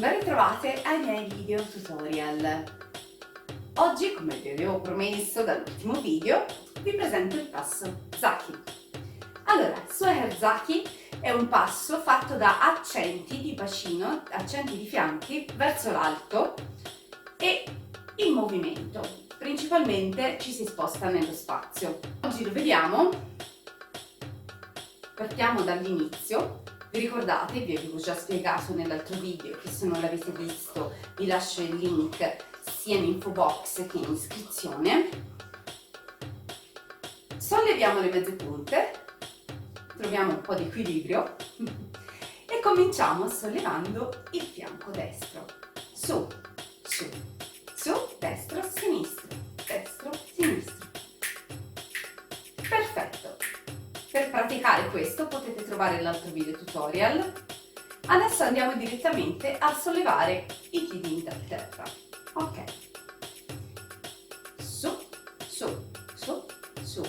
ben ritrovate ai miei video tutorial. Oggi, come vi avevo promesso dall'ultimo video, vi presento il passo Zaki. Allora, Suher Zaki è un passo fatto da accenti di bacino, accenti di fianchi verso l'alto e in movimento. Principalmente ci si sposta nello spazio. Oggi lo vediamo. Partiamo dall'inizio. Vi ricordate, vi avevo già spiegato nell'altro video, che se non l'avete visto vi lascio il link sia in info box che in iscrizione. Solleviamo le mezze punte, troviamo un po' di equilibrio e cominciamo sollevando il fianco destro. Su, su, su, destro, sinistro, destro, sinistro. Perfetto. Per praticare questo potete trovare l'altro video tutorial. Adesso andiamo direttamente a sollevare i piedini da terra. Ok. Su, su, su, su,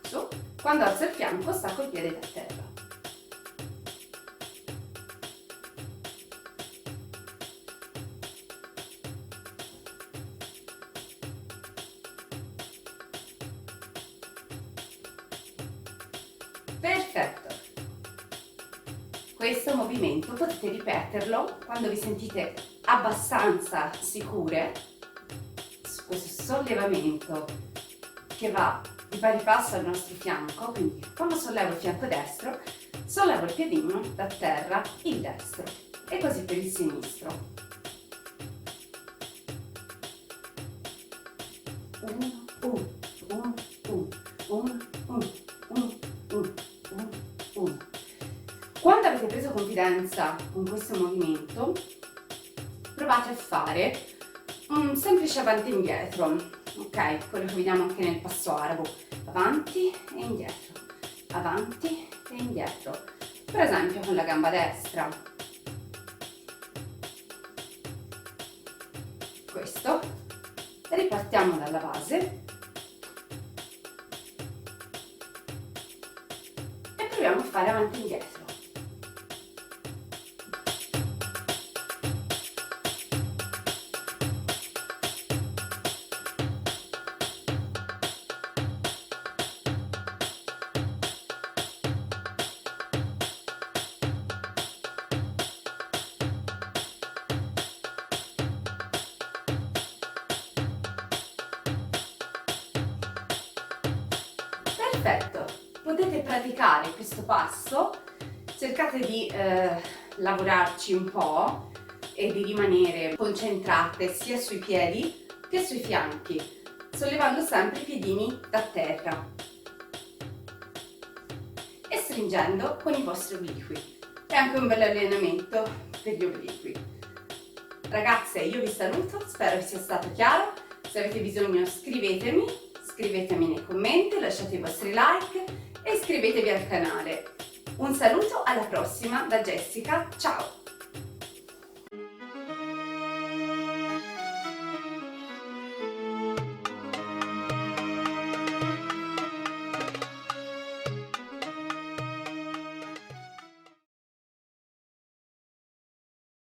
su. Quando alzo il fianco stacco il piede da terra. Perfetto! Questo movimento potete ripeterlo quando vi sentite abbastanza sicure su questo sollevamento che va di pari passo al nostro fianco, quindi quando sollevo il fianco destro, sollevo il piedino da terra, il destro, e così per il sinistro. 1, 1, 1, 1, 1, 1, 1, 1. Quando avete preso confidenza con questo movimento, provate a fare un semplice avanti e indietro, ok? Quello che vediamo anche nel passo arabo, avanti e indietro, avanti e indietro. Per esempio con la gamba destra. Questo. Ripartiamo dalla base. Proviamo a fare avanti e indietro. Perfetto! Potete praticare questo passo, cercate di lavorarci un po' e di rimanere concentrate sia sui piedi che sui fianchi, sollevando sempre i piedini da terra e stringendo con i vostri obliqui. È anche un bel allenamento per gli obliqui. Ragazze, io vi saluto, spero che sia stato chiaro. Se avete bisogno scrivetemi nei commenti, lasciate i vostri like e iscrivetevi al canale. Un saluto, alla prossima da Jessica, ciao!